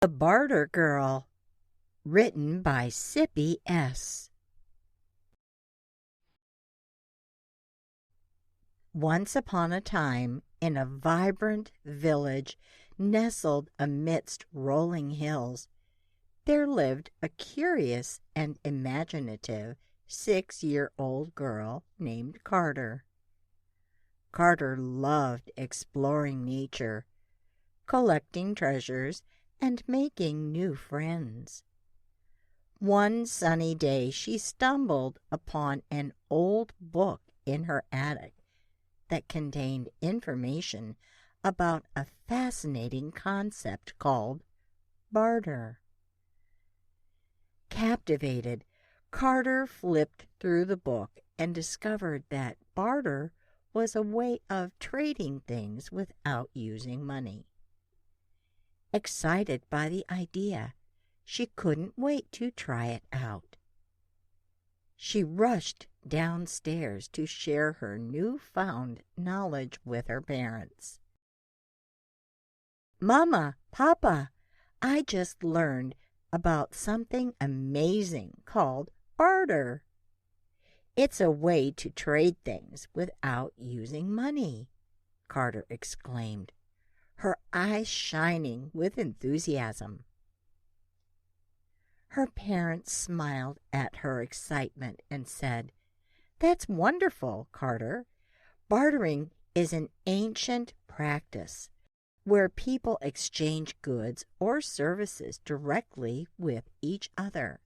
The Barter Girl, written by Sippy S. Once upon a time, in a vibrant village nestled amidst rolling hills, there lived a curious and imaginative 6-year-old girl named Carter. Carter loved exploring nature, collecting treasures, and making new friends. One sunny day she stumbled upon an old book in her attic that contained information about a fascinating concept called barter. Captivated, Carter flipped through the book and discovered that barter was a way of trading things without using money. Excited by the idea, she couldn't wait to try it out. She rushed downstairs to share her newfound knowledge with her parents. "Mama, Papa, I just learned about something amazing called barter. It's a way to trade things without using money," Carter exclaimed, her eyes shining with enthusiasm. Her parents smiled at her excitement and said, "That's wonderful, Carter. Bartering is an ancient practice where people exchange goods or services directly with each other.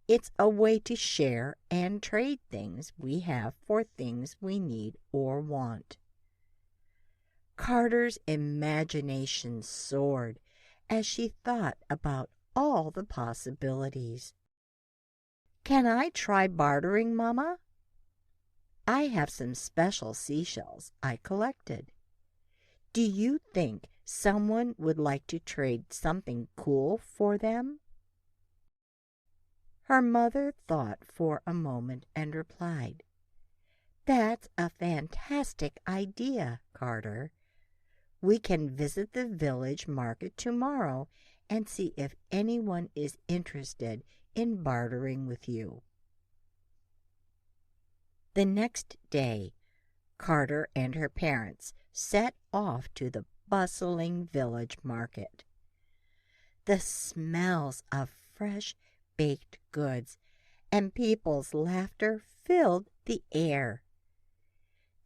It's a way to share and trade things we have for things we need or want." Carter's imagination soared as she thought about all the possibilities. "Can I try bartering, Mama? I have some special seashells I collected. Do you think someone would like to trade something cool for them?" Her mother thought for a moment and replied, "That's a fantastic idea, Carter. We can visit the village market tomorrow and see if anyone is interested in bartering with you." The next day, Carter and her parents set off to the bustling village market. The smells of fresh baked goods and people's laughter filled the air.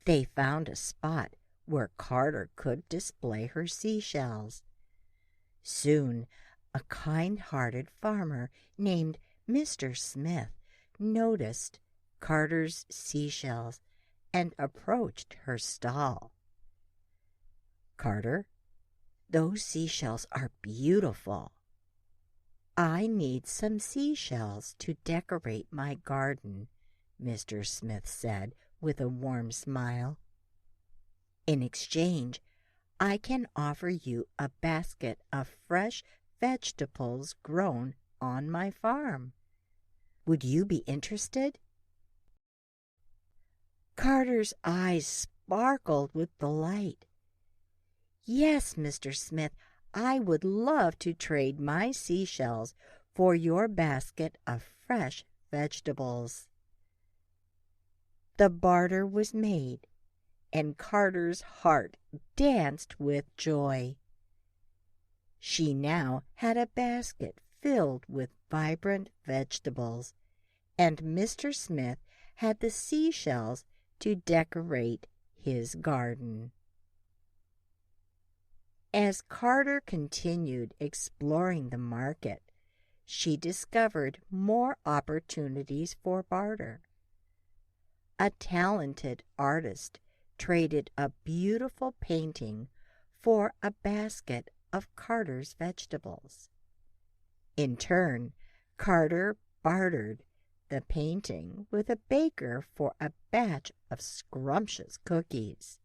They found a spot where Carter could display her seashells. Soon, a kind-hearted farmer named Mr. Smith noticed Carter's seashells and approached her stall. "Carter, those seashells are beautiful. I need some seashells to decorate my garden," Mr. Smith said with a warm smile. "In exchange, I can offer you a basket of fresh vegetables grown on my farm. Would you be interested?" Carter's eyes sparkled with delight. "Yes, Mr. Smith, I would love to trade my seashells for your basket of fresh vegetables." The barter was made, and Carter's heart danced with joy. She now had a basket filled with vibrant vegetables, and Mr. Smith had the seashells to decorate his garden. As Carter continued exploring the market, she discovered more opportunities for barter. A talented artist traded a beautiful painting for a basket of Carter's vegetables. In turn, Carter bartered the painting with a baker for a batch of scrumptious cookies.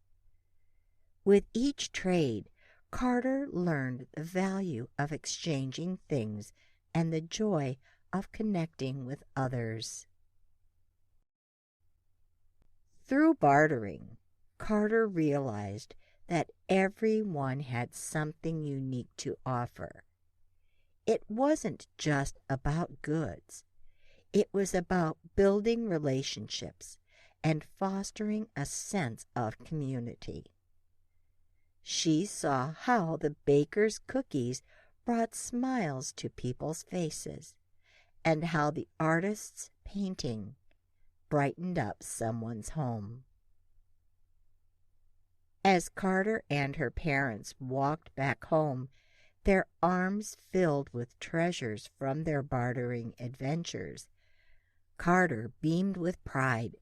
With each trade, Carter learned the value of exchanging things and the joy of connecting with others. Through bartering, Carter realized that everyone had something unique to offer, it wasn't just about goods. It was about building relationships and fostering a sense of community. She saw how the baker's cookies brought smiles to people's faces, and how the artist's painting brightened up someone's home. As Carter and her parents walked back home, their arms filled with treasures from their bartering adventures, Carter beamed with pride.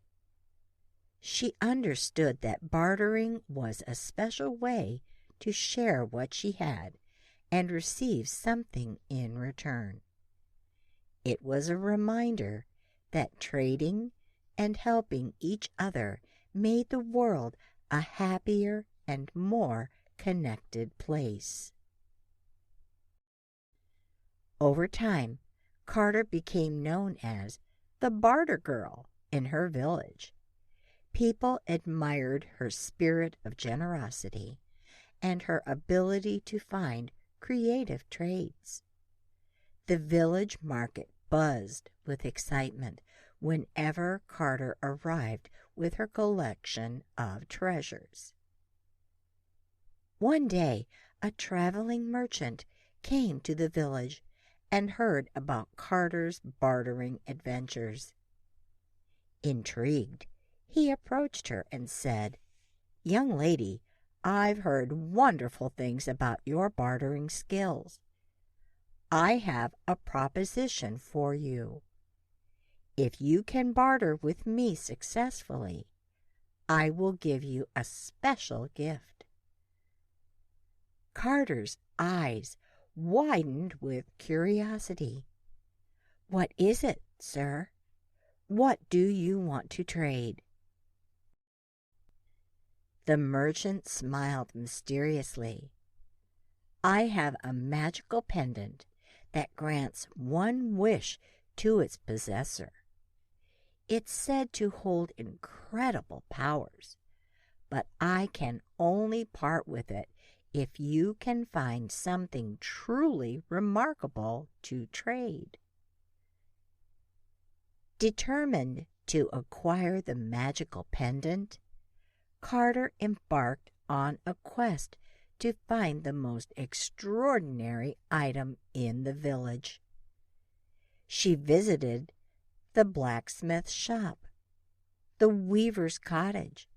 She understood that bartering was a special way to share what she had and receive something in return. It was a reminder that trading and helping each other made the world a happier and more connected place. Over time, Carter became known as the Barter Girl in her village. People admired her spirit of generosity and her ability to find creative trades. The village market buzzed with excitement whenever Carter arrived with her collection of treasures. One day, a traveling merchant came to the village and heard about Carter's bartering adventures. Intrigued, he approached her and said, "Young lady, I've heard wonderful things about your bartering skills. I have a proposition for you. If you can barter with me successfully, I will give you a special gift." Carter's eyes widened with curiosity. "What is it, sir? What do you want to trade?" The merchant smiled mysteriously. "I have a magical pendant that grants one wish to its possessor. It's said to hold incredible powers, but I can only part with it if you can find something truly remarkable to trade." Determined to acquire the magical pendant, Carter embarked on a quest to find the most extraordinary item in the village. She visited the blacksmith's shop, the weaver's cottage,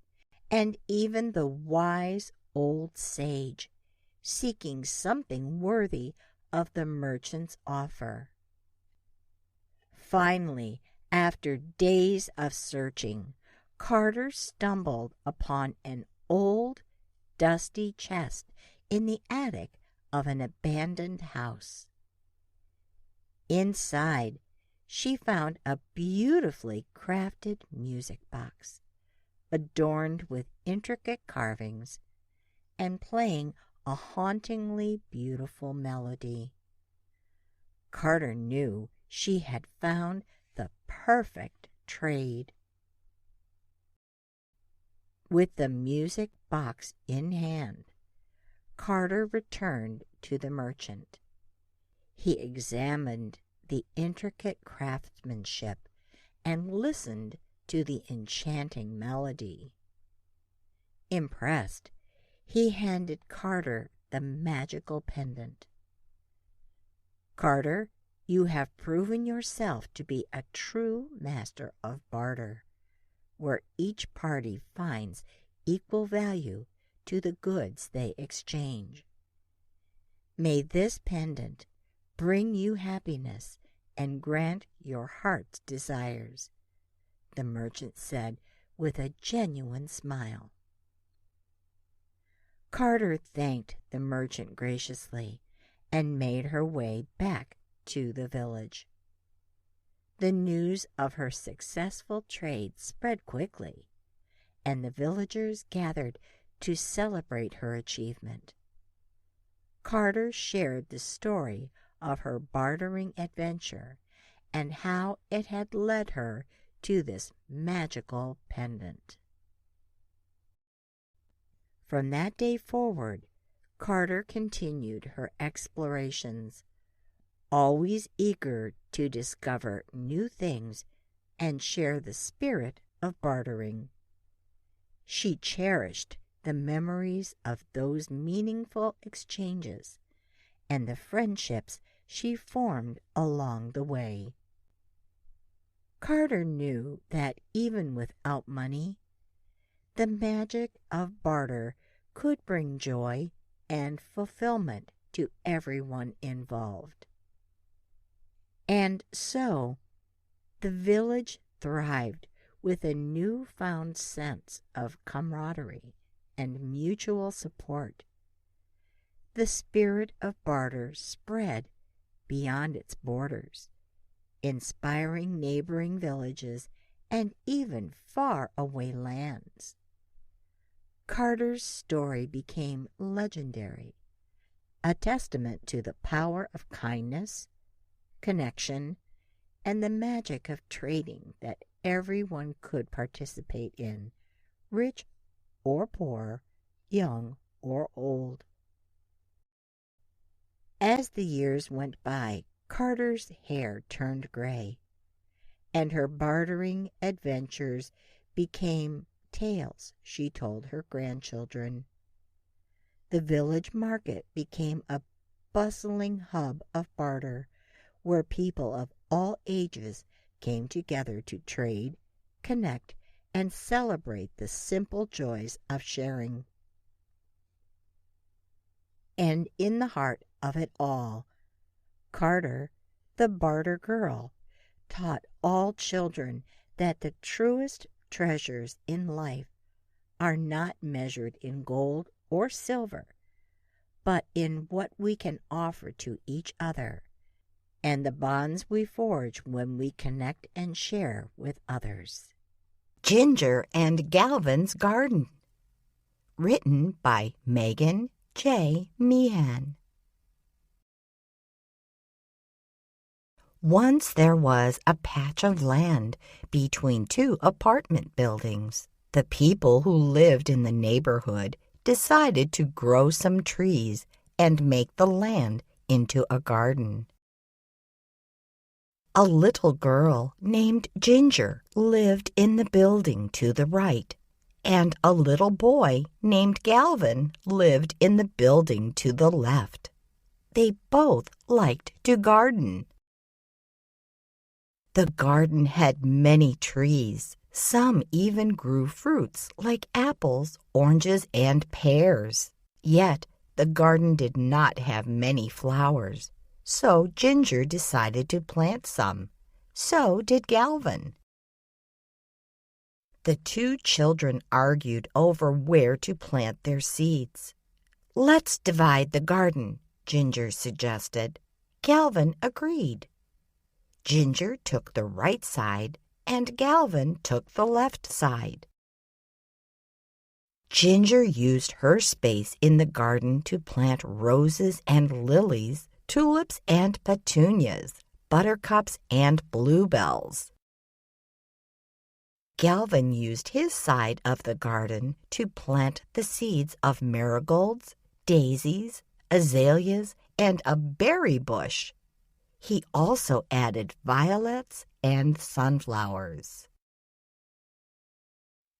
and even the wise old sage, seeking something worthy of the merchant's offer. Finally, after days of searching, Carter stumbled upon an old, dusty chest in the attic of an abandoned house. Inside, she found a beautifully crafted music box, adorned with intricate carvings and playing a hauntingly beautiful melody. Carter knew she had found the perfect trade. With the music box in hand, Carter returned to the merchant. He examined the intricate craftsmanship and listened to the enchanting melody. Impressed, he handed Carter the magical pendant. "Carter, you have proven yourself to be a true master of barter, where each party finds equal value to the goods they exchange. May this pendant bring you happiness and grant your heart's desires," the merchant said with a genuine smile. Carter thanked the merchant graciously and made her way back to the village. The news of her successful trade spread quickly, and the villagers gathered to celebrate her achievement. Carter shared the story of her bartering adventure and how it had led her to this magical pendant. From that day forward, Carter continued her explorations, always eager to discover new things and share the spirit of bartering. She cherished the memories of those meaningful exchanges and the friendships she formed along the way. Carter knew that even without money, the magic of barter could bring joy and fulfillment to everyone involved. And so, the village thrived with a newfound sense of camaraderie and mutual support. The spirit of barter spread beyond its borders, inspiring neighboring villages and even far-away lands. Carter's story became legendary, a testament to the power of kindness, connection, and the magic of trading that everyone could participate in, rich or poor, young or old. As the years went by, Carter's hair turned gray, and her bartering adventures became tales she told her grandchildren. The village market became a bustling hub of barter, where people of all ages came together to trade, connect, and celebrate the simple joys of sharing. And in the heart of it all, Carter, the barter girl, taught all children that the truest treasures in life are not measured in gold or silver, but in what we can offer to each other and the bonds we forge when we connect and share with others. Ginger and Galvin's Garden. Written by Megan J. Meehan. Once there was a patch of land between two apartment buildings. The people who lived in the neighborhood decided to grow some trees and make the land into a garden. A little girl named Ginger lived in the building to the right, and a little boy named Galvin lived in the building to the left. They both liked to garden. The garden had many trees. Some even grew fruits like apples, oranges, and pears. Yet the garden did not have many flowers. So Ginger decided to plant some. So did Galvin. The two children argued over where to plant their seeds. "Let's divide the garden," Ginger suggested. Galvin agreed. Ginger took the right side, and Galvin took the left side. Ginger used her space in the garden to plant roses and lilies, tulips and petunias, buttercups and bluebells. Galvin used his side of the garden to plant the seeds of marigolds, daisies, azaleas, and a berry bush. He also added violets and sunflowers.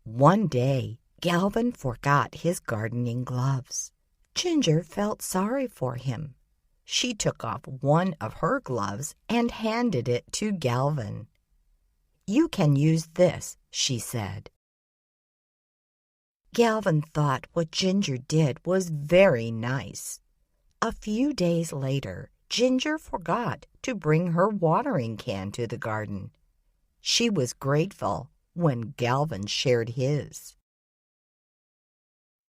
One day, Galvin forgot his gardening gloves. Ginger felt sorry for him. She took off one of her gloves and handed it to Galvin. "You can use this," she said. Galvin thought what Ginger did was very nice. A few days later, Ginger forgot to bring her watering can to the garden. She was grateful when Galvin shared his.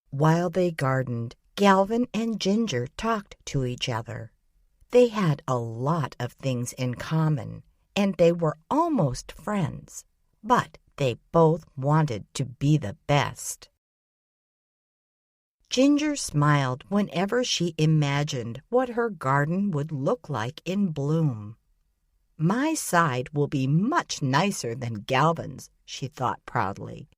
While they gardened, Galvin and Ginger talked to each other. They had a lot of things in common, and they were almost friends, but they both wanted to be the best. Ginger smiled whenever she imagined what her garden would look like in bloom. "My side will be much nicer than Galvin's," she thought proudly.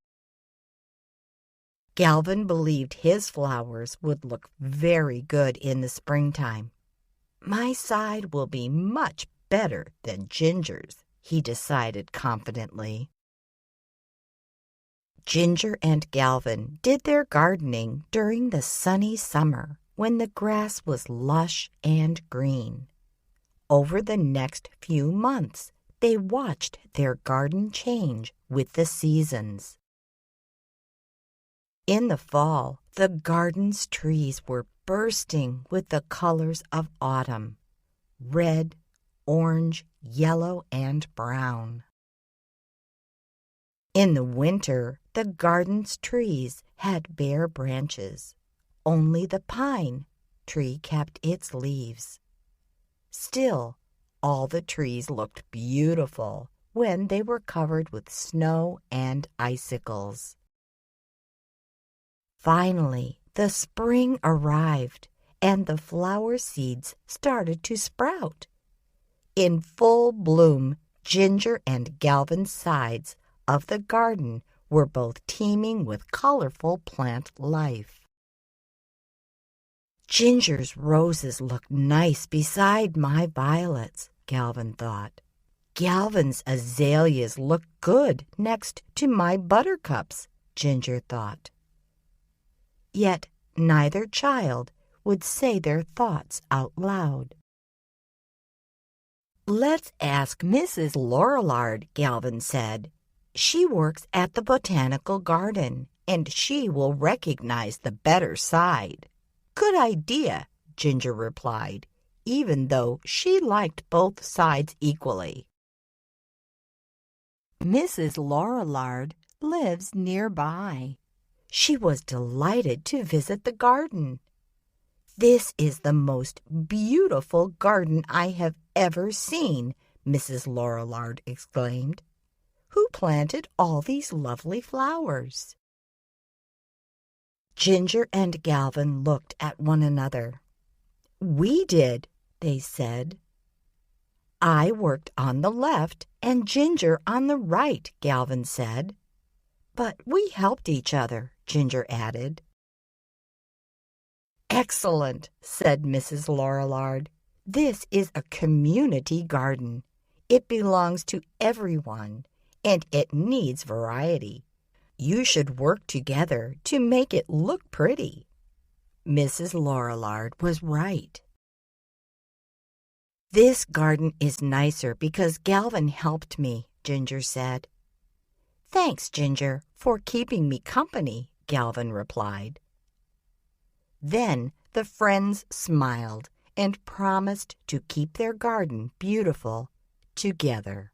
Galvin believed his flowers would look very good in the springtime. My side will be much better than Ginger's, he decided confidently. Ginger and Galvin did their gardening during the sunny summer when the grass was lush and green. Over the next few months, they watched their garden change with the seasons. In the fall, the garden's trees were bursting with the colors of autumn: red, orange, yellow, and brown. In the winter, the garden's trees had bare branches. Only the pine tree kept its leaves. Still, all the trees looked beautiful when they were covered with snow and icicles. Finally, the spring arrived, and the flower seeds started to sprout. In full bloom, Ginger and Galvin's sides of the garden were both teeming with colorful plant life. Ginger's roses look nice beside my violets, Galvin thought. Galvin's azaleas look good next to my buttercups, Ginger thought. Yet neither child would say their thoughts out loud. "Let's ask Mrs. Lorillard," Galvin said. "She works at the botanical garden, and she will recognize the better side." "Good idea," Ginger replied, even though she liked both sides equally. Mrs. Lorillard lives nearby. She was delighted to visit the garden. "This is the most beautiful garden I have ever seen," Mrs. Lorillard exclaimed. "Who planted all these lovely flowers?" Ginger and Galvin looked at one another. "We did," they said. "I worked on the left and Ginger on the right," Galvin said. "But we helped each other," Ginger added. "Excellent," said Mrs. Lorillard. "This is a community garden. It belongs to everyone, and it needs variety. You should work together to make it look pretty." Mrs. Lorillard was right. "This garden is nicer because Galvin helped me," Ginger said. "Thanks, Ginger, for keeping me company," Galvin replied. Then the friends smiled and promised to keep their garden beautiful together.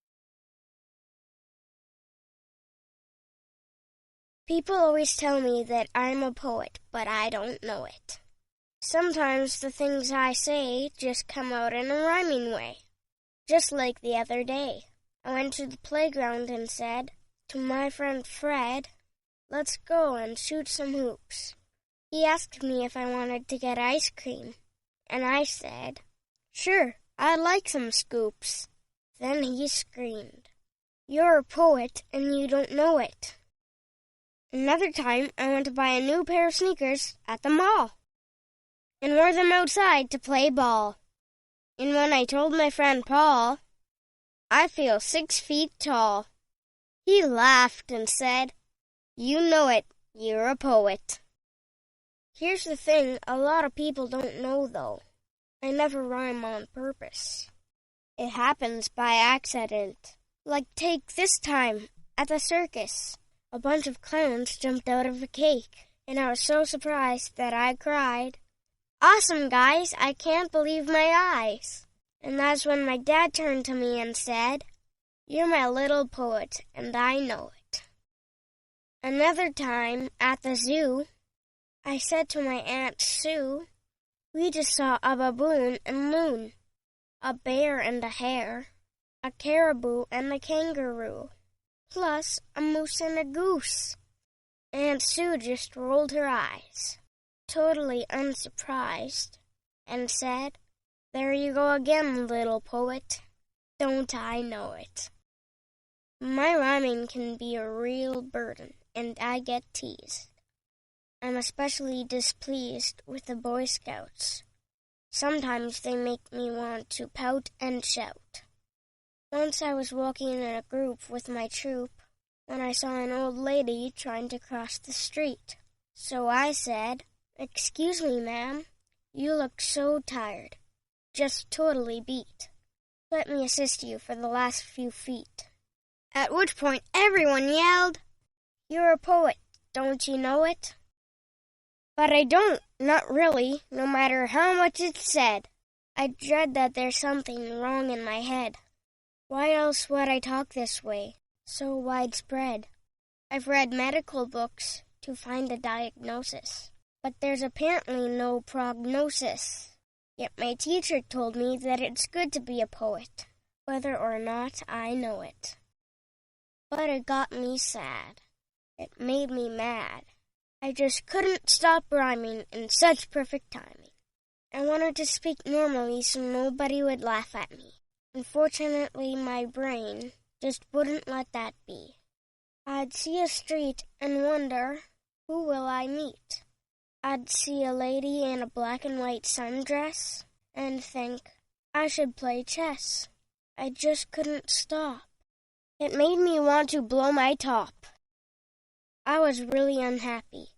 People always tell me that I'm a poet, but I don't know it. Sometimes the things I say just come out in a rhyming way. Just like the other day, I went to the playground and said to my friend Fred, "Let's go and shoot some hoops." He asked me if I wanted to get ice cream, and I said, "Sure, I'd like some scoops." Then he screamed, "You're a poet and you don't know it." Another time, I went to buy a new pair of sneakers at the mall and wore them outside to play ball. And when I told my friend Paul, "I feel 6 feet tall," he laughed and said, "You know it, you're a poet." Here's the thing a lot of people don't know, though. I never rhyme on purpose. It happens by accident. Like take this time at the circus. A bunch of clowns jumped out of a cake, and I was so surprised that I cried, "Awesome, guys! I can't believe my eyes!" And that's when my dad turned to me and said, "You're my little poet, and I know it." Another time, at the zoo, I said to my Aunt Sue, "We just saw a baboon and loon, a bear and a hare, a caribou and a kangaroo, plus a moose and a goose." Aunt Sue just rolled her eyes, totally unsurprised, and said, "There you go again, little poet. Don't I know it?" My rhyming can be a real burden, and I get teased. I'm especially displeased with the Boy Scouts, Sometimes they make me want to pout and shout. Once I was walking in a group with my troop when I saw an old lady trying to cross the street. So I said, "Excuse me, ma'am, you look so tired, just totally beat. Let me assist you for the last few feet." At which point everyone yelled, "You're a poet, don't you know it?" But I don't, not really, no matter how much it's said. I dread that there's something wrong in my head. Why else would I talk this way, so widespread? I've read medical books to find a diagnosis, but there's apparently no prognosis. Yet my teacher told me that it's good to be a poet, whether or not I know it. But it got me sad. It made me mad. I just couldn't stop rhyming in such perfect timing. I wanted to speak normally so nobody would laugh at me. Unfortunately, my brain just wouldn't let that be. I'd see a street and wonder, who will I meet? I'd see a lady in a black and white sundress and think, I should play chess. I just couldn't stop. It made me want to blow my top. I was really unhappy,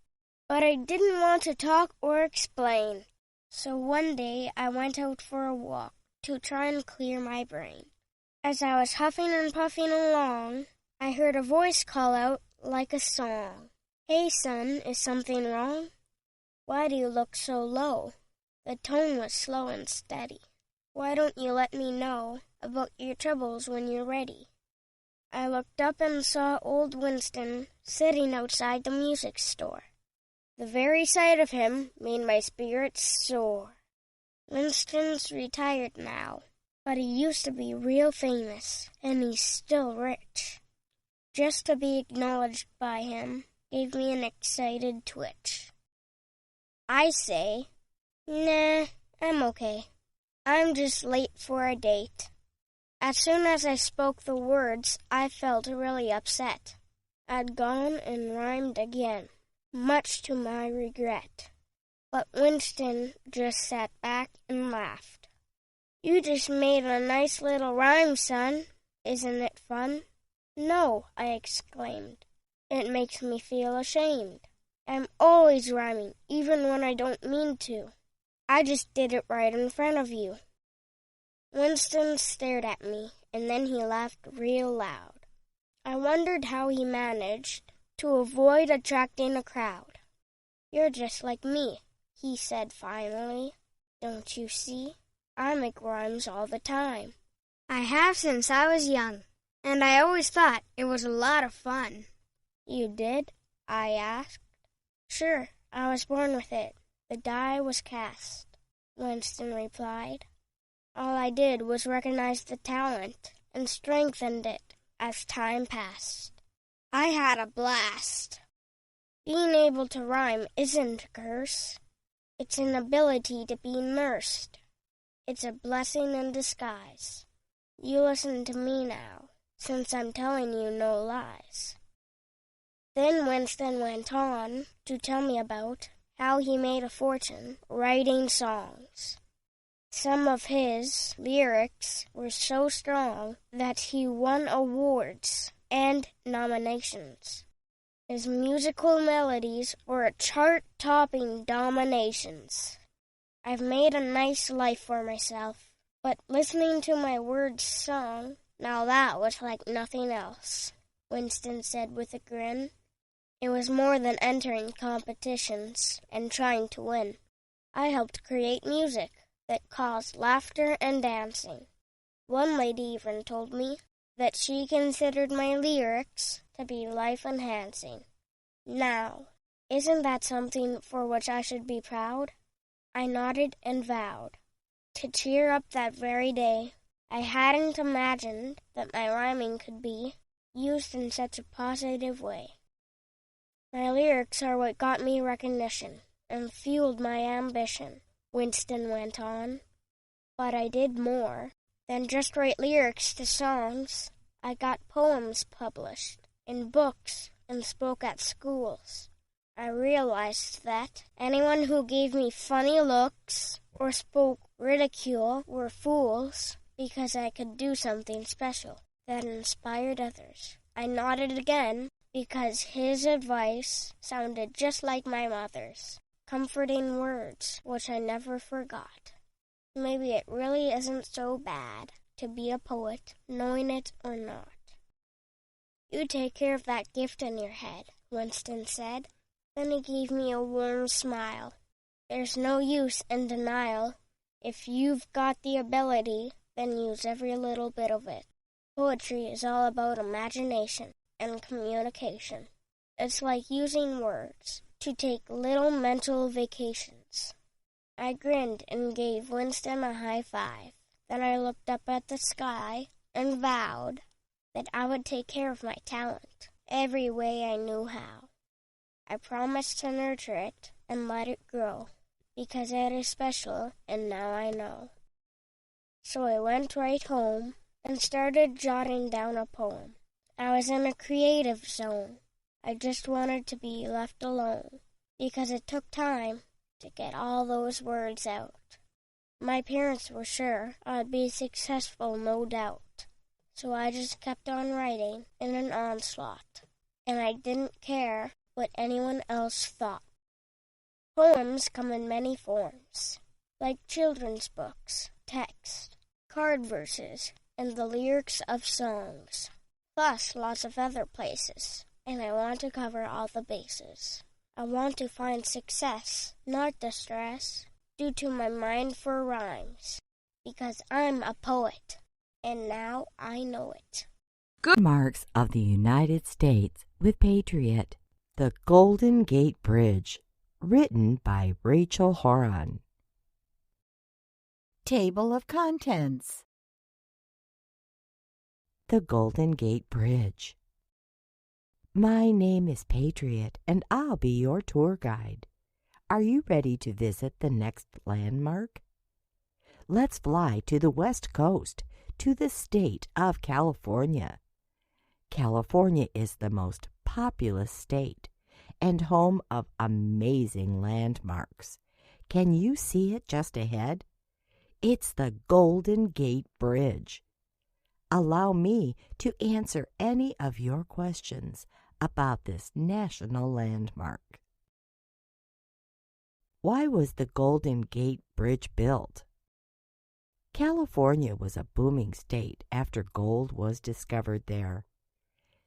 but I didn't want to talk or explain. So one day I went out for a walk to try and clear my brain. As I was huffing and puffing along, I heard a voice call out like a song. "Hey son, is something wrong? Why do you look so low?" The tone was slow and steady. "Why don't you let me know about your troubles when you're ready?" I looked up and saw old Winston sitting outside the music store. The very sight of him made my spirits soar. Winston's retired now, but he used to be real famous, and he's still rich. Just to be acknowledged by him gave me an excited twitch. I say, "Nah, I'm okay. I'm just late for a date." As soon as I spoke the words, I felt really upset. I'd gone and rhymed again, much to my regret. But Winston just sat back and laughed. "You just made a nice little rhyme, son. Isn't it fun?" "No," I exclaimed. "It makes me feel ashamed. I'm always rhyming, even when I don't mean to. I just did it right in front of you." Winston stared at me, and then he laughed real loud. I wondered how he managed to avoid attracting a crowd. "You're just like me," he said finally. "Don't you see? I make rhymes all the time. I have since I was young, and I always thought it was a lot of fun." "You did?" I asked. "Sure, I was born with it. The die was cast," Winston replied. "All I did was recognize the talent and strengthened it as time passed." I had a blast. Being able to rhyme isn't a curse. It's an ability to be nursed. It's a blessing in disguise. You listen to me now, since I'm telling you no lies. Then Winston went on to tell me about how he made a fortune writing songs. Some of his lyrics were so strong that he won awards and nominations. His musical melodies were chart-topping dominations. I've made a nice life for myself, but listening to my words sung, now that was like nothing else, Winston said with a grin. It was more than entering competitions and trying to win. I helped create music that caused laughter and dancing. One lady even told me that she considered my lyrics to be life-enhancing. Now, isn't that something for which I should be proud? I nodded and vowed to cheer up that very day. I hadn't imagined that my rhyming could be used in such a positive way. My lyrics are what got me recognition and fueled my ambition, Winston went on. But I did more than just write lyrics to songs. I got poems published in books and spoke at schools. I realized that anyone who gave me funny looks or spoke ridicule were fools because I could do something special that inspired others. I nodded again because his advice sounded just like my mother's. Comforting words which I never forgot. Maybe it really isn't so bad to be a poet, knowing it or not. You take care of that gift in your head, Winston said. Then he gave me a warm smile. There's no use in denial. If you've got the ability, then use every little bit of it. Poetry is all about imagination and communication. It's like using words to take little mental vacations. I grinned and gave Winston a high five. Then I looked up at the sky and vowed that I would take care of my talent every way I knew how. I promised to nurture it and let it grow, because it is special and now I know. So I went right home and started jotting down a poem. I was in a creative zone. I just wanted to be left alone, because it took time to get all those words out. My parents were sure I'd be successful, no doubt. So I just kept on writing in an onslaught, and I didn't care what anyone else thought. Poems come in many forms, like children's books, text, card verses, and the lyrics of songs, plus lots of other places, and I want to cover all the bases. I want to find success, not distress, due to my mind for rhymes, because I'm a poet, and now I know it. Good Marks of the United States with Patriot. The Golden Gate Bridge, written by Rachel Horan. Table of Contents. The Golden Gate Bridge. My name is Patriot, and I'll be your tour guide. Are you ready to visit the next landmark? Let's fly to the West Coast, to the state of California. California is the most populous state and home of amazing landmarks. Can you see it just ahead? It's the Golden Gate Bridge. Allow me to answer any of your questions about this national landmark. Why was the Golden Gate Bridge built? California was a booming state after gold was discovered there.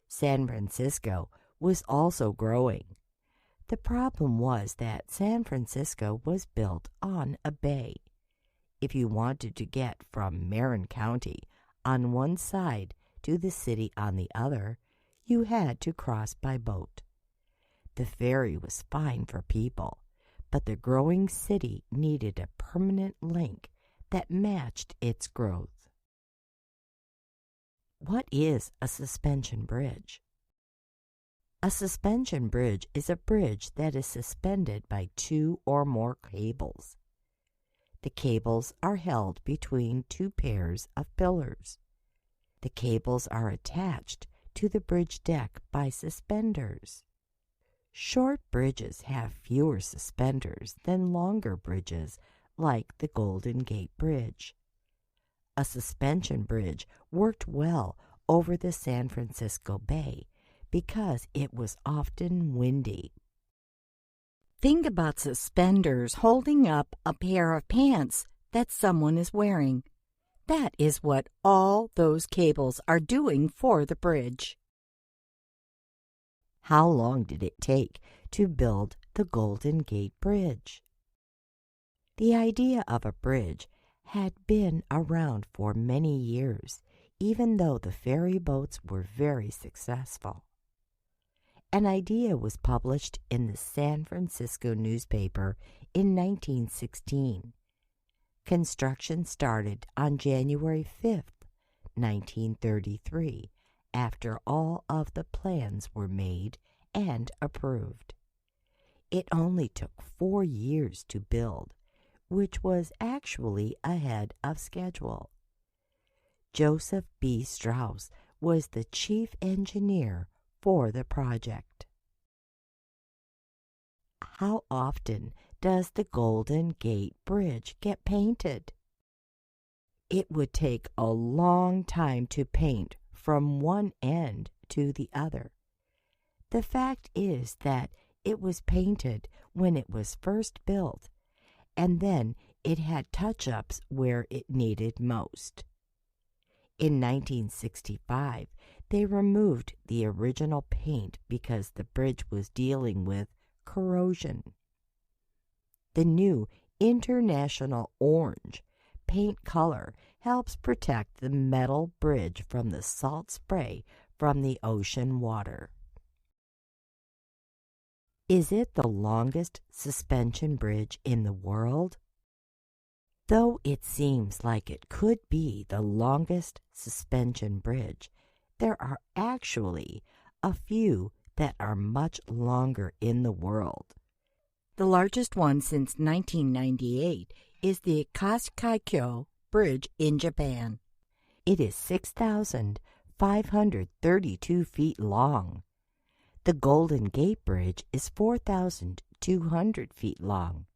San Francisco was also growing. The problem was that San Francisco was built on a bay. If you wanted to get from Marin County on one side to the city on the other, you had to cross by boat. The ferry was fine for people, but the growing city needed a permanent link that matched its growth. What is a suspension bridge? A suspension bridge is a bridge that is suspended by two or more cables. The cables are held between two pairs of pillars. The cables are attached to the bridge deck by suspenders. Short bridges have fewer suspenders than longer bridges, like the Golden Gate Bridge. A suspension bridge worked well over the San Francisco Bay because it was often windy. Think about suspenders holding up a pair of pants that someone is wearing. That is what all those cables are doing for the bridge. How long did it take to build the Golden Gate Bridge? The idea of a bridge had been around for many years, even though the ferry boats were very successful. An idea was published in the San Francisco newspaper in 1916. Construction started on January 5th, 1933, after all of the plans were made and approved. It only took 4 years to build, which was actually ahead of schedule. Joseph B. Strauss was the chief engineer for the project. How often does the Golden Gate Bridge get painted? It would take a long time to paint from one end to the other. The fact is that it was painted when it was first built, and then it had touch-ups where it needed most. In 1965, they removed the original paint because the bridge was dealing with corrosion. The new International Orange paint color helps protect the metal bridge from the salt spray from the ocean water. Is it the longest suspension bridge in the world? Though it seems like it could be the longest suspension bridge, there are actually a few that are much longer in the world. The largest one since 1998 is the Kashikaikyo Bridge in Japan. It is 6,532 feet long. The Golden Gate Bridge is 4,200 feet long.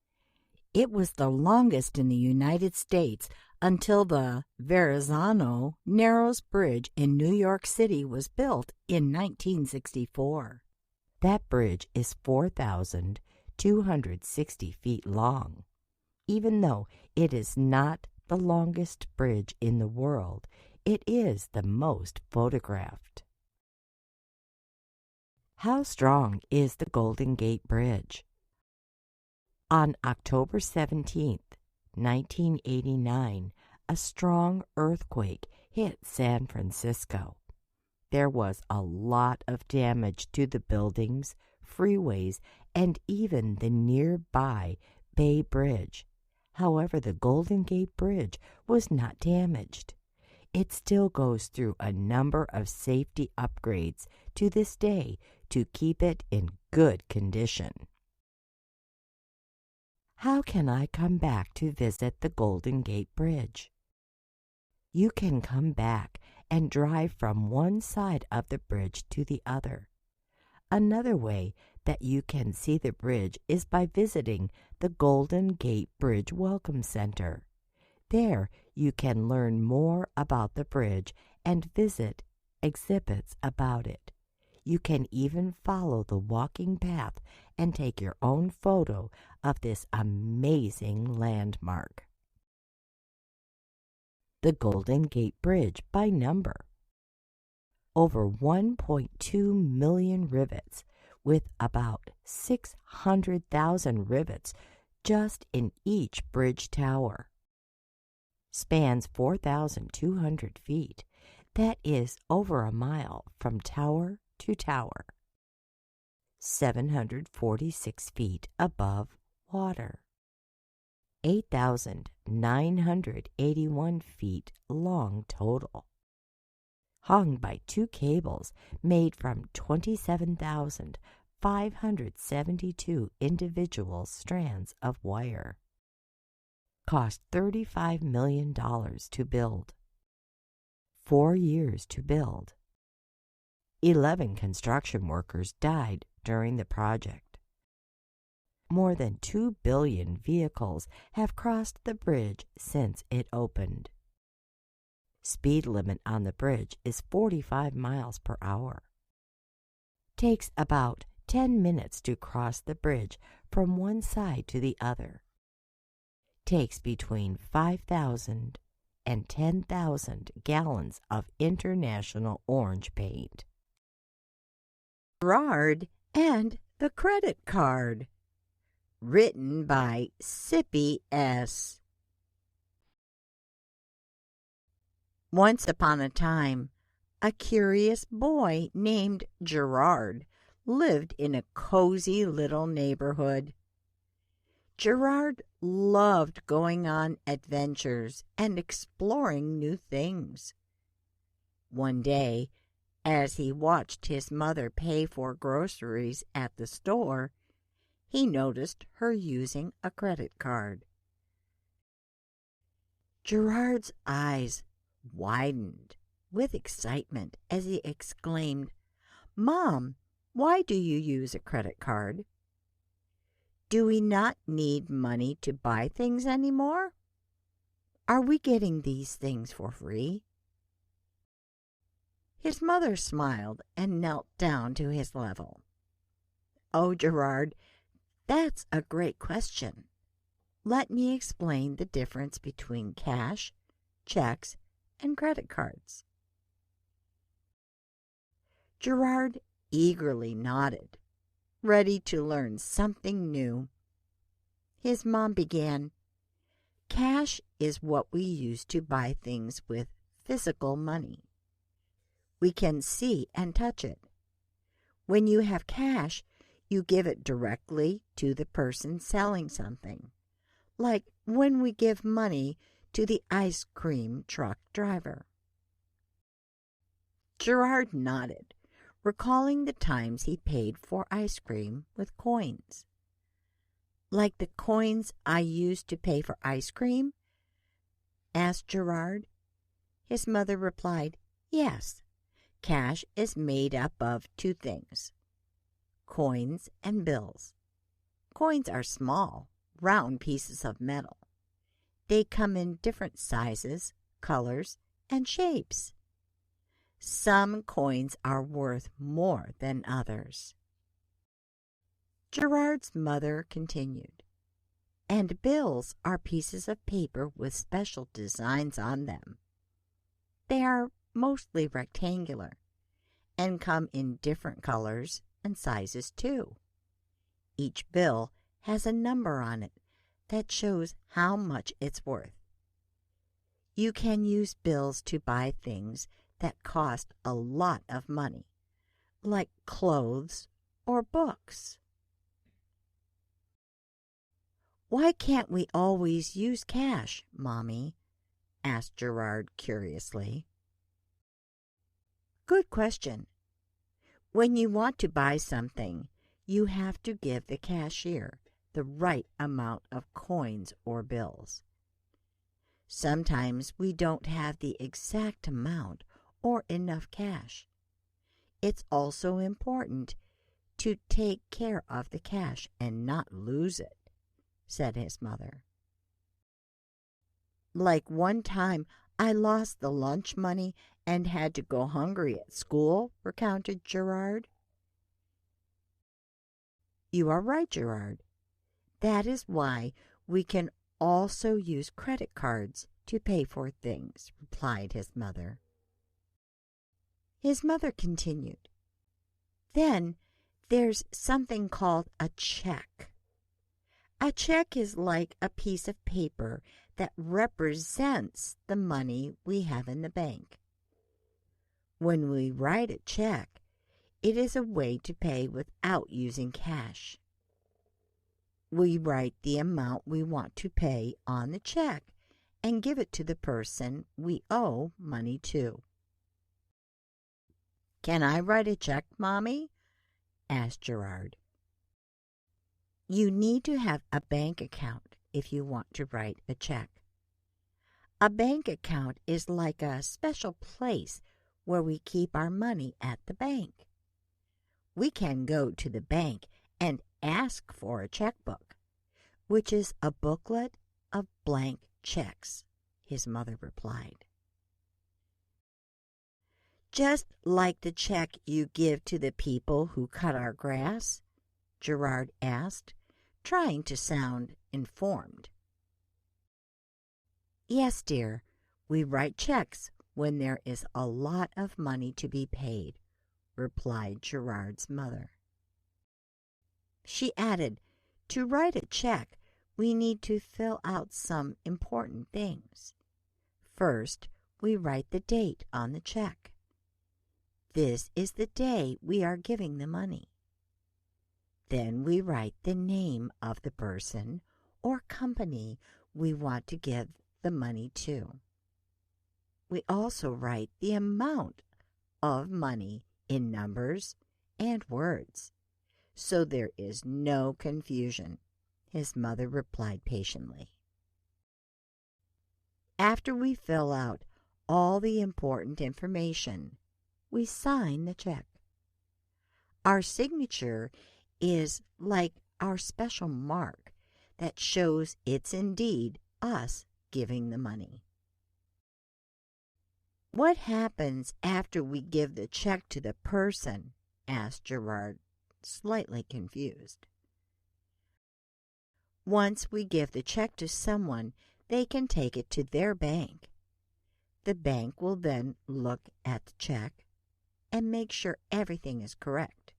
It was the longest in the United States until the Verrazano Narrows Bridge in New York City was built in 1964. That bridge is 4,260 feet long. Even though it is not the longest bridge in the world, it is the most photographed. How strong is the Golden Gate Bridge? On October 17, 1989, a strong earthquake hit San Francisco. There was a lot of damage to the buildings, freeways, and even the nearby Bay Bridge. However, the Golden Gate Bridge was not damaged. It still goes through a number of safety upgrades to this day to keep it in good condition. How can I come back to visit the Golden Gate Bridge? You can come back and drive from one side of the bridge to the other. Another way that you can see the bridge is by visiting the Golden Gate Bridge Welcome Center. There you can learn more about the bridge and visit exhibits about it. You can even follow the walking path and take your own photo of this amazing landmark. The Golden Gate Bridge by number. Over 1.2 million rivets, with about 600,000 rivets just in each bridge tower. Spans 4,200 feet. That is over a mile from tower to tower. 746 feet above water. 8,981 feet long total. Hung by two cables made from 27,572 individual strands of wire. Cost $35 million to build. 4 years to build. 11 construction workers died during the project. More than 2 billion vehicles have crossed the bridge since it opened. Speed limit on the bridge is 45 miles per hour. Takes about 10 minutes to cross the bridge from one side to the other. Takes between 5,000 and 10,000 gallons of international orange paint. Gerard and the Credit Card. Written by Sippy S. Once upon a time, a curious boy named Gerard lived in a cozy little neighborhood. Gerard loved going on adventures and exploring new things. One day, as he watched his mother pay for groceries at the store, he noticed her using a credit card. Gerard's eyes widened with excitement as he exclaimed, "Mom, why do you use a credit card? Do we not need money to buy things anymore? Are we getting these things for free?" His mother smiled and knelt down to his level. "Oh, Gerard, that's a great question. Let me explain the difference between cash, checks, and credit cards." Gerard eagerly nodded, ready to learn something new. His mom began, "Cash is what we use to buy things with physical money. We can see and touch it. When you have cash, you give it directly to the person selling something, like when we give money to the ice cream truck driver." Gerard nodded, recalling the times he paid for ice cream with coins. "Like the coins I used to pay for ice cream?" asked Gerard. His mother replied, "Yes. Cash is made up of two things, coins and bills. Coins are small, round pieces of metal. They come in different sizes, colors, and shapes. Some coins are worth more than others." Gerard's mother continued, "And bills are pieces of paper with special designs on them. They are mostly rectangular and come in different colors and sizes too. Each bill has a number on it that shows how much it's worth. You can use bills to buy things that cost a lot of money, like clothes or books." "Why can't we always use cash, Mommy?" asked Gerard curiously. "Good question. When you want to buy something, you have to give the cashier the right amount of coins or bills. Sometimes we don't have the exact amount or enough cash. It's also important to take care of the cash and not lose it," said his mother. "Like one time I lost the lunch money and had to go hungry at school," recounted Gerard. "You are right, Gerard. That is why we can also use credit cards to pay for things," replied his mother. His mother continued, "Then there's something called a check. A check is like a piece of paper that represents the money we have in the bank. When we write a check, it is a way to pay without using cash. We write the amount we want to pay on the check and give it to the person we owe money to." "Can I write a check, Mommy?" asked Gerard. "You need to have a bank account if you want to write a check. A bank account is like a special place where we keep our money at the bank. We can go to the bank and ask for a checkbook, which is a booklet of blank checks," his mother replied. "Just like the check you give to the people who cut our grass?" Gerard asked, trying to sound informed. "Yes, dear. We write checks when there is a lot of money to be paid," replied Gerard's mother. She added, "To write a check, we need to fill out some important things. First, we write the date on the check. This is the day we are giving the money. Then we write the name of the person or company we want to give the money to. We also write the amount of money in numbers and words, so there is no confusion," his mother replied patiently. "After we fill out all the important information, we sign the check. Our signature is like our special mark that shows it's indeed us giving the money. "What happens after we give the check to the person?" asked Gerard, slightly confused. "Once we give the check to someone, they can take it to their bank. The bank will then look at the check and make sure everything is correct.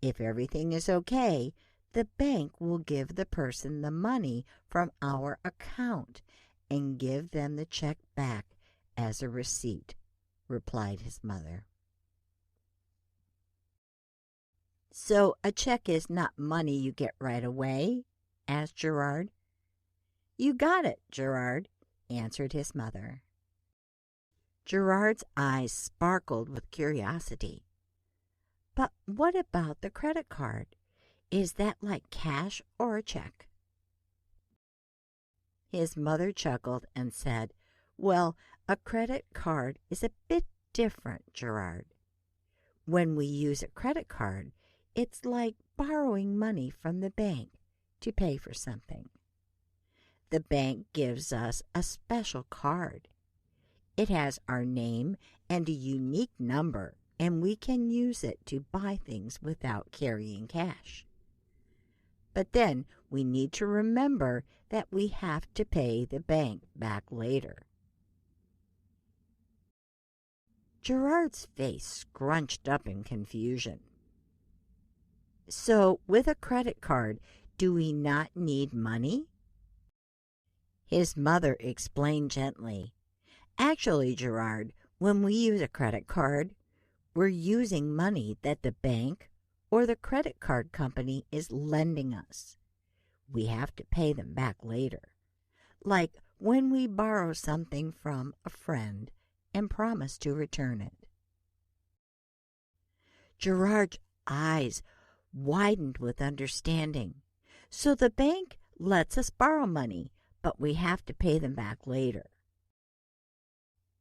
If everything is okay, the bank will give the person the money from our account and give them the check back as a receipt," replied his mother. "So a check is not money you get right away?" asked Gerard. "You got it, Gerard," answered his mother. Gerard's eyes sparkled with curiosity. "But what about the credit card? Is that like cash or a check?" His mother chuckled and said, "Well, a credit card is a bit different, Gerard. When we use a credit card, it's like borrowing money from the bank to pay for something. The bank gives us a special card. It has our name and a unique number, and we can use it to buy things without carrying cash. But then we need to remember that we have to pay the bank back later." Gerard's face scrunched up in confusion. "So with a credit card, do we not need money?" His mother explained gently, "Actually, Gerard, when we use a credit card, we're using money that the bank or the credit card company is lending us. We have to pay them back later, like when we borrow something from a friend and promise to return it." Gerard's eyes widened with understanding. "So the bank lets us borrow money, but we have to pay them back later."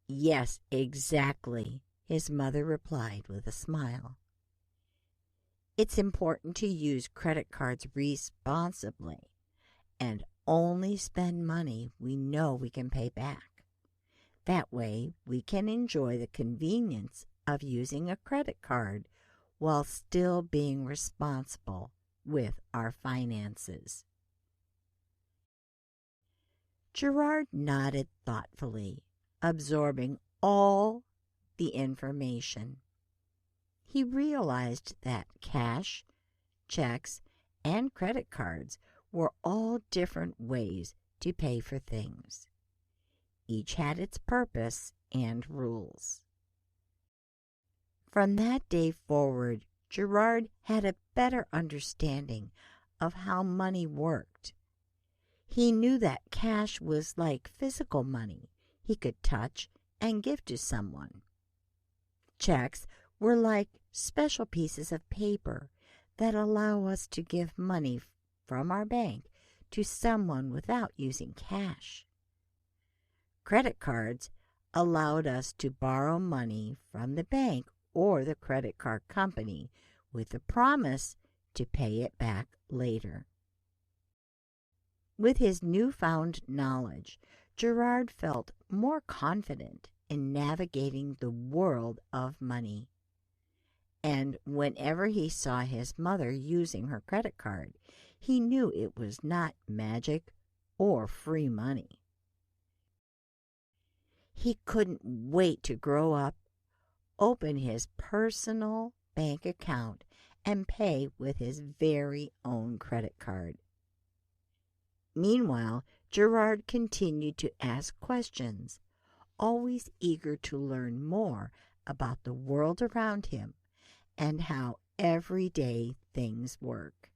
"Yes, exactly," his mother replied with a smile. "It's important to use credit cards responsibly and only spend money we know we can pay back. That way, we can enjoy the convenience of using a credit card while still being responsible with our finances." Gerard nodded thoughtfully, absorbing all the information. He realized that cash, checks, and credit cards were all different ways to pay for things. Each had its purpose and rules. From that day forward, Gerard had a better understanding of how money worked. He knew that cash was like physical money he could touch and give to someone. Checks were like special pieces of paper that allow us to give money from our bank to someone without using cash. Credit cards allowed us to borrow money from the bank or the credit card company with the promise to pay it back later. With his newfound knowledge, Gerard felt more confident in navigating the world of money. And whenever he saw his mother using her credit card, he knew it was not magic or free money. He couldn't wait to grow up, open his personal bank account, and pay with his very own credit card. Meanwhile, Gerard continued to ask questions, always eager to learn more about the world around him and how everyday things work.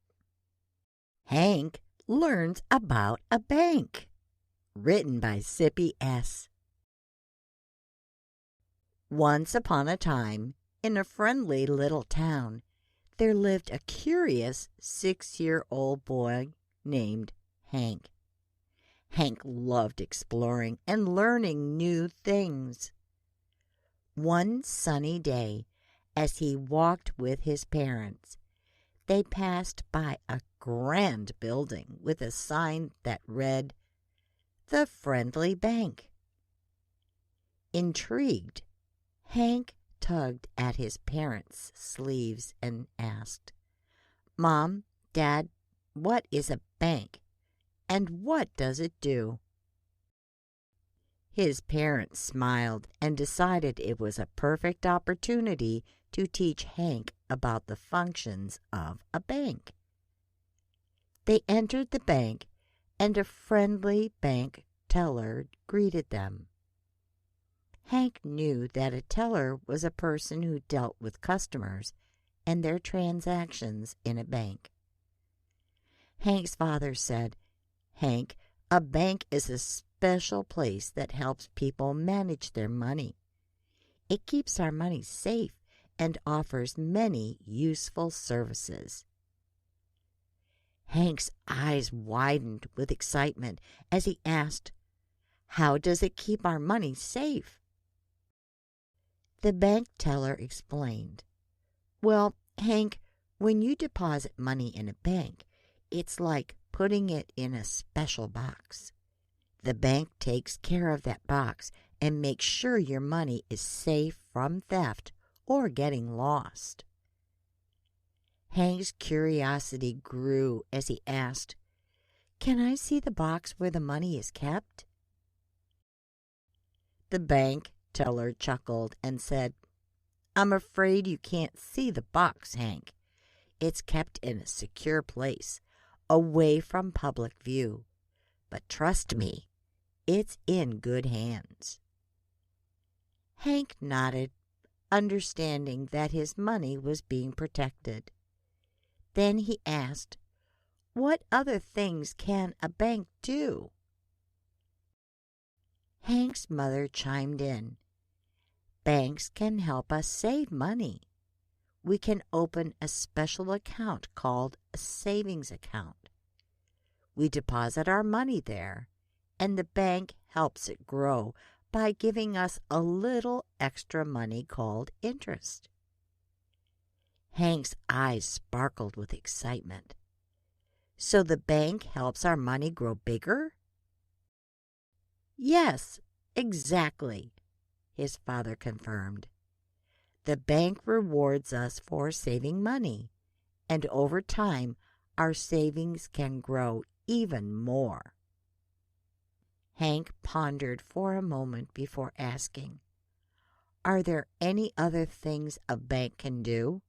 Hank Learns About a Bank, written by Sippy S. Once upon a time, in a friendly little town, there lived a curious 6-year-old boy named Hank. Hank loved exploring and learning new things. One sunny day, as he walked with his parents, they passed by a grand building with a sign that read, the friendly bank. Intrigued, Hank tugged at his parents' sleeves and asked, "Mom, Dad, what is a bank, and what does it do?" His parents smiled and decided it was a perfect opportunity to teach Hank about the functions of a bank. They entered the bank, and a friendly bank teller greeted them. Hank knew that a teller was a person who dealt with customers and their transactions in a bank. Hank's father said, "Hank, a bank is a special place that helps people manage their money. It keeps our money safe and offers many useful services." Hank's eyes widened with excitement as he asked, "How does it keep our money safe?" The bank teller explained, "Well, Hank, when you deposit money in a bank, it's like putting it in a special box. The bank takes care of that box and makes sure your money is safe from theft or getting lost." Hank's curiosity grew as he asked, "Can I see the box where the money is kept?" The bank teller chuckled and said, "I'm afraid you can't see the box, Hank. It's kept in a secure place, away from public view. But trust me, it's in good hands." Hank nodded, understanding that his money was being protected. Then he asked, "What other things can a bank do?" Hank's mother chimed in, "Banks can help us save money. We can open a special account called a savings account. We deposit our money there, and the bank helps it grow by giving us a little extra money called interest." Hank's eyes sparkled with excitement. "So the bank helps our money grow bigger?" "Yes, exactly," his father confirmed. "The bank rewards us for saving money, and over time our savings can grow even more." Hank pondered for a moment before asking, "Are there any other things a bank can do?"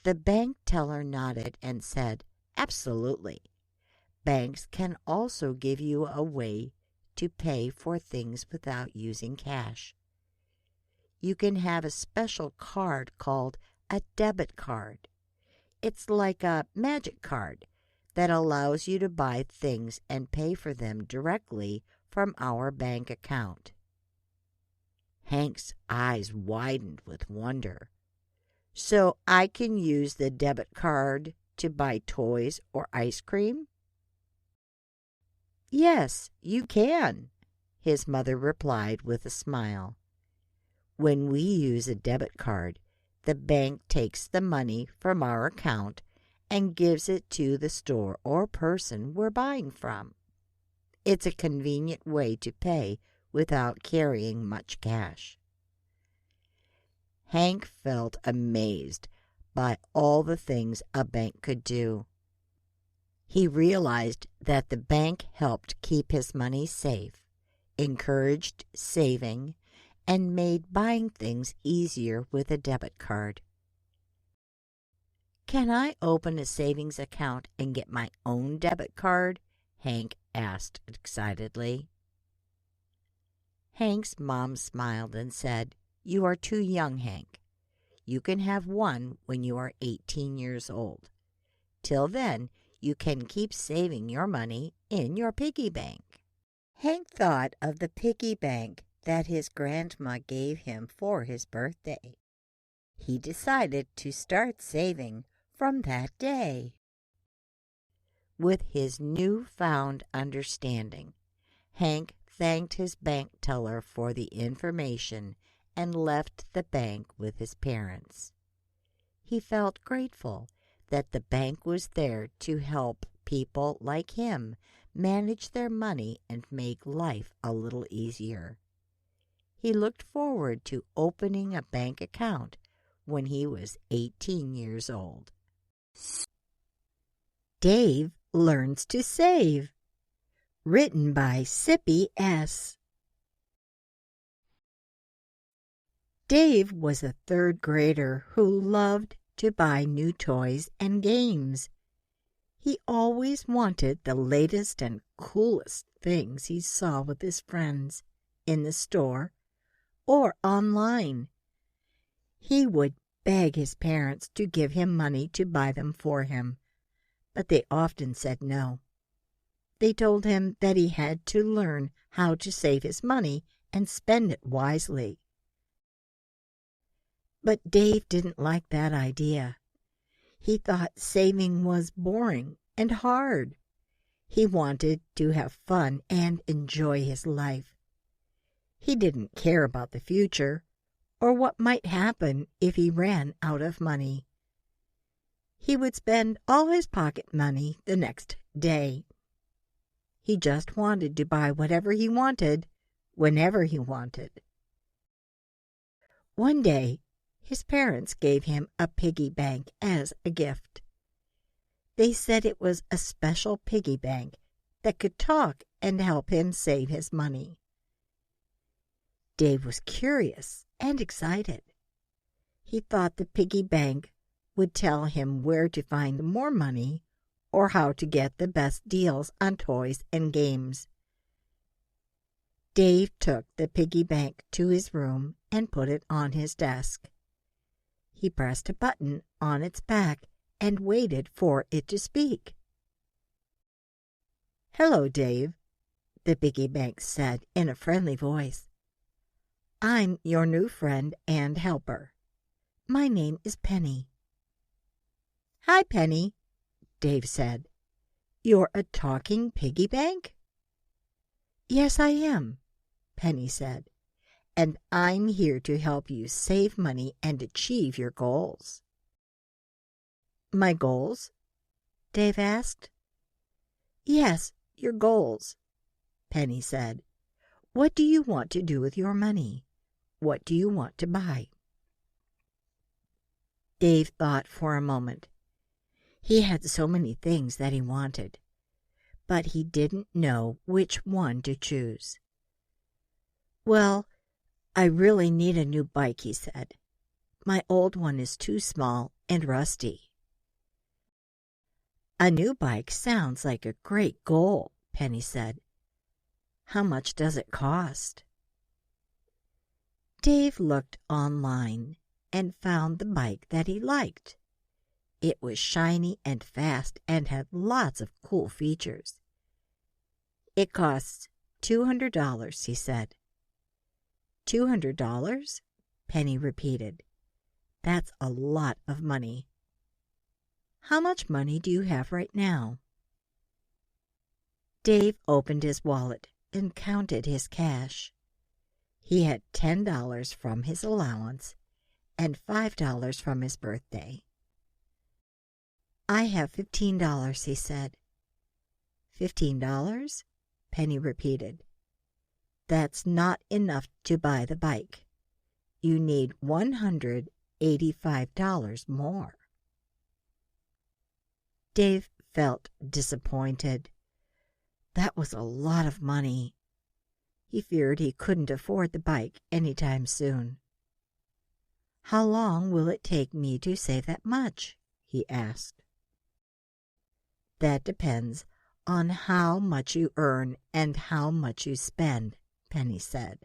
The bank teller nodded and said, "Absolutely. Banks can also give you a way to pay for things without using cash. You can have a special card called a debit card. It's like a magic card that allows you to buy things and pay for them directly from our bank account." Hank's eyes widened with wonder. "So I can use the debit card to buy toys or ice cream?" "Yes, you can," his mother replied with a smile. "When we use a debit card, the bank takes the money from our account and gives it to the store or person we're buying from. It's a convenient way to pay without carrying much cash." Hank felt amazed by all the things a bank could do. He realized that the bank helped keep his money safe, encouraged saving, and made buying things easier with a debit card. "Can I open a savings account and get my own debit card?" Hank asked excitedly. Hank's mom smiled and said, "You are too young, Hank. You can have one when you are 18 years old. Till then, you can keep saving your money in your piggy bank." Hank thought of the piggy bank that his grandma gave him for his birthday. He decided to start saving from that day. With his newfound understanding, Hank thanked his bank teller for the information and left the bank with his parents. He felt grateful that the bank was there to help people like him manage their money and make life a little easier. He looked forward to opening a bank account when he was 18 years old. Dave Learns to Save. Written by Sippy S. Dave was a third grader who loved to buy new toys and games. He always wanted the latest and coolest things he saw with his friends in the store or online. He would beg his parents to give him money to buy them for him, but they often said no. They told him that he had to learn how to save his money and spend it wisely. But Dave didn't like that idea. He thought saving was boring and hard. He wanted to have fun and enjoy his life. He didn't care about the future or what might happen if he ran out of money. He would spend all his pocket money the next day. He just wanted to buy whatever he wanted, whenever he wanted. One day, his parents gave him a piggy bank as a gift. They said it was a special piggy bank that could talk and help him save his money. Dave was curious and excited. He thought the piggy bank would tell him where to find more money or how to get the best deals on toys and games. Dave took the piggy bank to his room and put it on his desk. He pressed a button on its back and waited for it to speak. "Hello, Dave," the piggy bank said in a friendly voice. "I'm your new friend and helper. My name is Penny." "Hi, Penny," Dave said. "You're a talking piggy bank?" "Yes, I am," Penny said, "and I'm here to help you save money and achieve your goals." "My goals?" Dave asked. "Yes, your goals," Penny said. "What do you want to do with your money? What do you want to buy?" Dave thought for a moment. He had so many things that he wanted, but he didn't know which one to choose. "Well, I really need a new bike," he said. "My old one is too small and rusty." "A new bike sounds like a great goal," Penny said. "How much does it cost?" Dave looked online and found the bike that he liked. It was shiny and fast and had lots of cool features. "It costs $200, he said. $200? Penny repeated. "That's a lot of money." "How much money do you have right now?" Dave opened his wallet and counted his cash. He had $10 from his allowance and $5 from his birthday. "I have $15, he said. $15? Penny repeated. "That's not enough to buy the bike. You need $185 more." Dave felt disappointed. That was a lot of money. He feared he couldn't afford the bike any time soon. "How long will it take me to save that much?" he asked. "That depends on how much you earn and how much you spend," Penny said.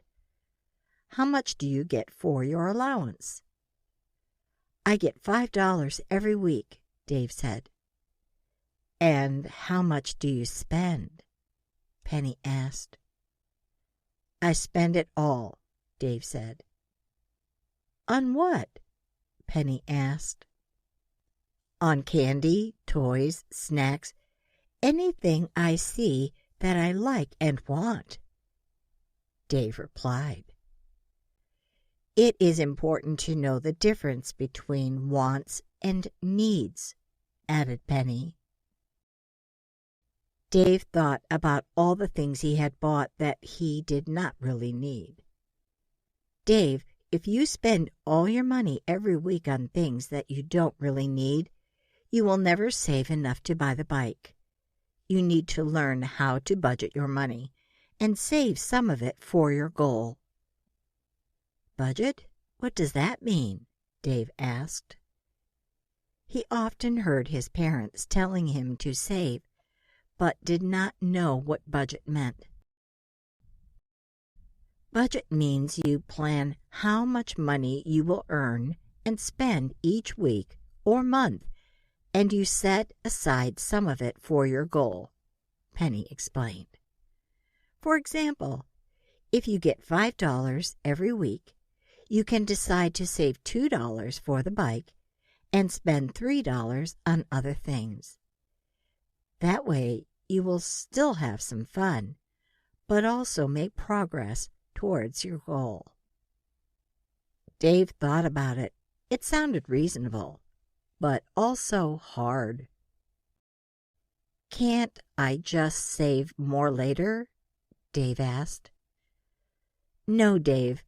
"How much do you get for your allowance?" "I get $5 every week," Dave said. "And how much do you spend?" Penny asked. "I spend it all," Dave said. "On what?" Penny asked. "On candy, toys, snacks, anything I see that I like and want," Dave replied. "It is important to know the difference between wants and needs," added Penny. Dave thought about all the things he had bought that he did not really need. Dave, if you spend all your money every week on things that you don't really need, you will never save enough to buy the bike. You need to learn how to budget your money and save some of it for your goal. Budget? What does that mean? Dave asked. He often heard his parents telling him to save, but did not know what budget meant. Budget means you plan how much money you will earn and spend each week or month, and you set aside some of it for your goal, Penny explained. For example, if you get $5 every week, you can decide to save $2 for the bike and spend $3 on other things. That way, you will still have some fun, but also make progress towards your goal. Dave thought about it. It sounded reasonable, but also hard. Can't I just save more later? Dave asked. No, Dave,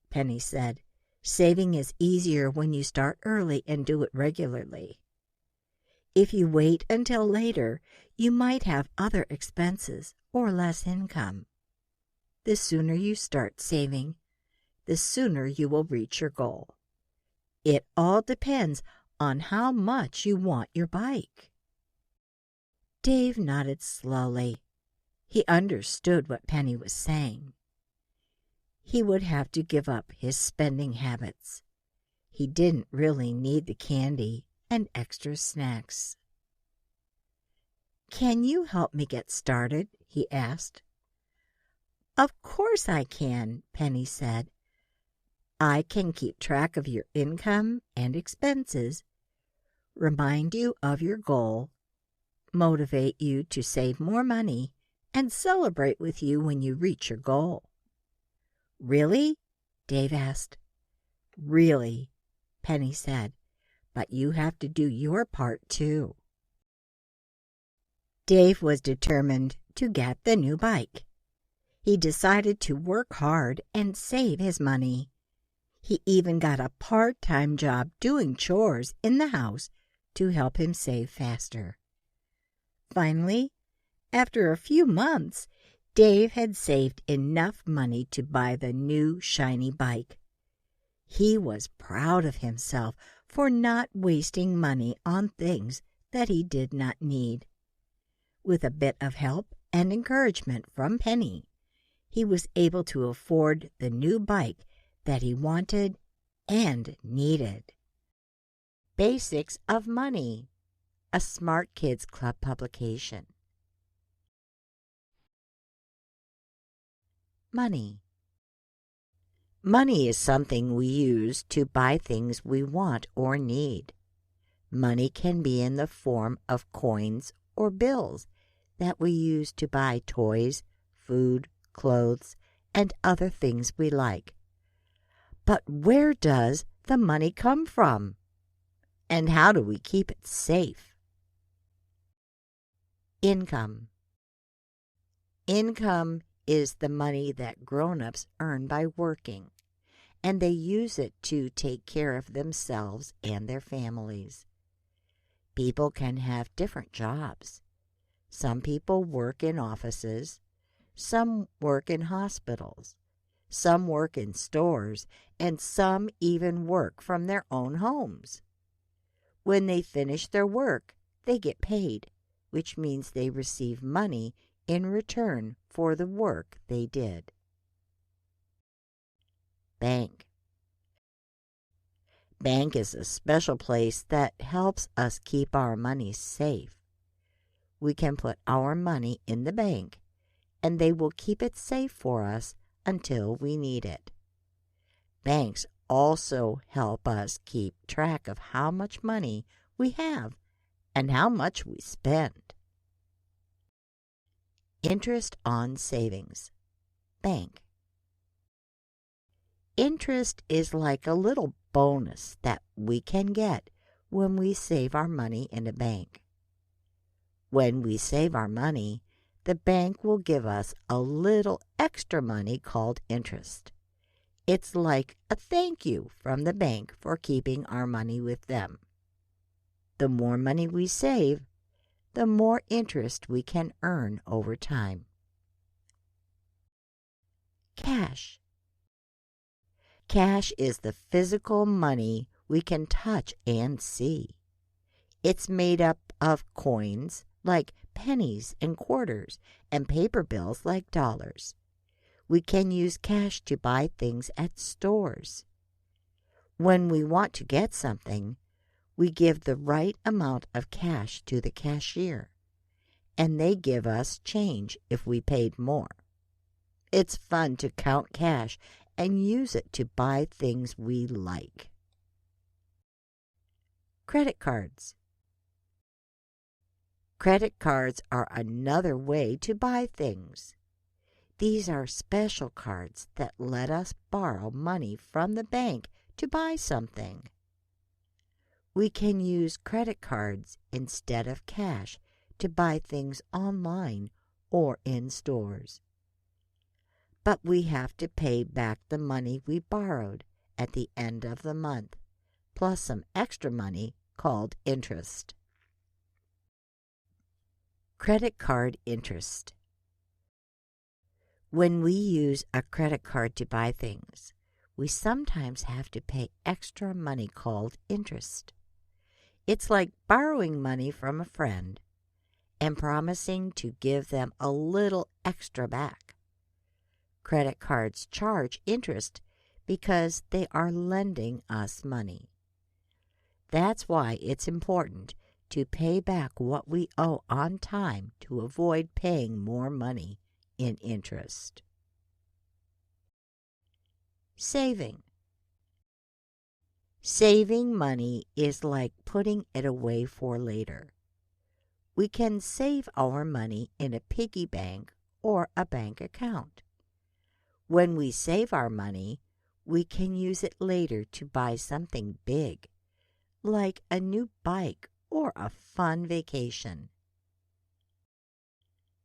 Penny said. Saving is easier when you start early and do it regularly. If you wait until later, you might have other expenses or less income. The sooner you start saving, the sooner you will reach your goal. It all depends on how much you want your bike. Dave nodded slowly. He understood what Penny was saying. He would have to give up his spending habits. He didn't really need the candy and extra snacks. Can you help me get started? He asked. Of course I can, Penny said. I can keep track of your income and expenses, remind you of your goal, motivate you to save more money, and celebrate with you when you reach your goal. Really? Dave asked. Really, Penny said, but you have to do your part too. Dave was determined to get the new bike. He decided to work hard and save his money. He even got a part-time job doing chores in the house to help him save faster. Finally, after a few months, Dave had saved enough money to buy the new shiny bike. He was proud of himself for not wasting money on things that he did not need. With a bit of help and encouragement from Penny, he was able to afford the new bike that he wanted and needed. Basics of Money, a Smart Kids Club publication. Money. Money is something we use to buy things we want or need. Money can be in the form of coins or bills that we use to buy toys, food, clothes, and other things we like. But where does the money come from? And how do we keep it safe? Income. Income is the money that grown-ups earn by working, and they use it to take care of themselves and their families. People can have different jobs. Some people work in offices, some work in hospitals, some work in stores, and some even work from their own homes. When they finish their work, they get paid, which means they receive money in return for the work they did. Bank. Bank is a special place that helps us keep our money safe. We can put our money in the bank, and they will keep it safe for us until we need it. Banks also help us keep track of how much money we have and how much we spend. Interest on savings. Bank. Interest is like a little bonus that we can get when we save our money in a bank. When we save our money, the bank will give us a little extra money called interest. It's like a thank you from the bank for keeping our money with them. The more money we save, the more interest we can earn over time. Cash. Cash is the physical money we can touch and see. It's made up of coins like pennies and quarters and paper bills like dollars. We can use cash to buy things at stores. When we want to get something, we give the right amount of cash to the cashier, and they give us change if we paid more. It's fun to count cash and use it to buy things we like. Credit cards. Credit cards are another way to buy things. These are special cards that let us borrow money from the bank to buy something. We can use credit cards instead of cash to buy things online or in stores. But we have to pay back the money we borrowed at the end of the month, plus some extra money called interest. Credit card interest. When we use a credit card to buy things, we sometimes have to pay extra money called interest. It's like borrowing money from a friend and promising to give them a little extra back. Credit cards charge interest because they are lending us money. That's why it's important to pay back what we owe on time to avoid paying more money in interest. Saving. Saving money is like putting it away for later. We can save our money in a piggy bank or a bank account. When we save our money, we can use it later to buy something big, like a new bike or a fun vacation.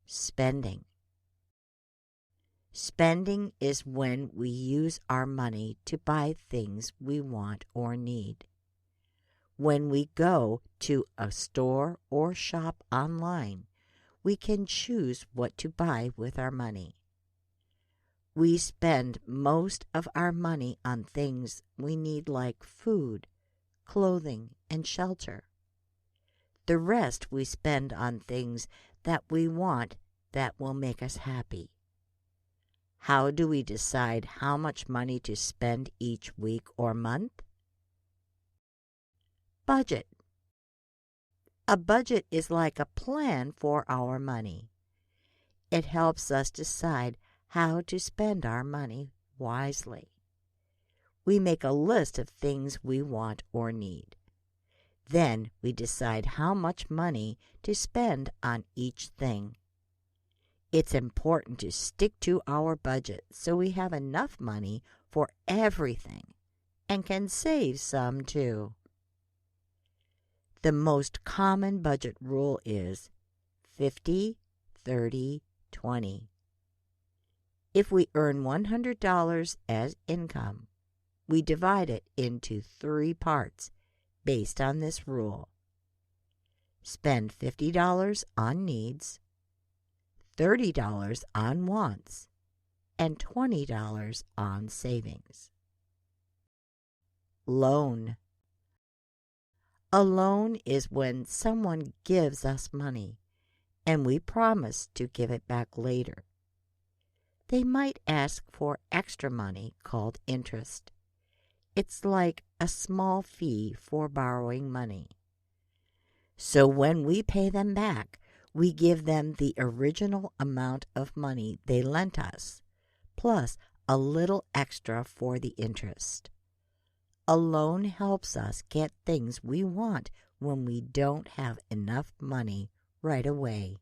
Spending. Spending is when we use our money to buy things we want or need. When we go to a store or shop online, we can choose what to buy with our money. We spend most of our money on things we need like food, clothing, and shelter. The rest we spend on things that we want that will make us happy. How do we decide how much money to spend each week or month? Budget. A budget is like a plan for our money. It helps us decide how to spend our money wisely. We make a list of things we want or need. Then we decide how much money to spend on each thing. It's important to stick to our budget so we have enough money for everything and can save some too. The most common budget rule is 50, 30, 20. If we earn $100 as income, we divide it into 3 parts based on this rule. Spend $50 on needs, $30 on wants, and $20 on savings. Loan. A loan is when someone gives us money and we promise to give it back later. They might ask for extra money called interest. It's like a small fee for borrowing money. So when we pay them back, we give them the original amount of money they lent us, plus a little extra for the interest. A loan helps us get things we want when we don't have enough money right away.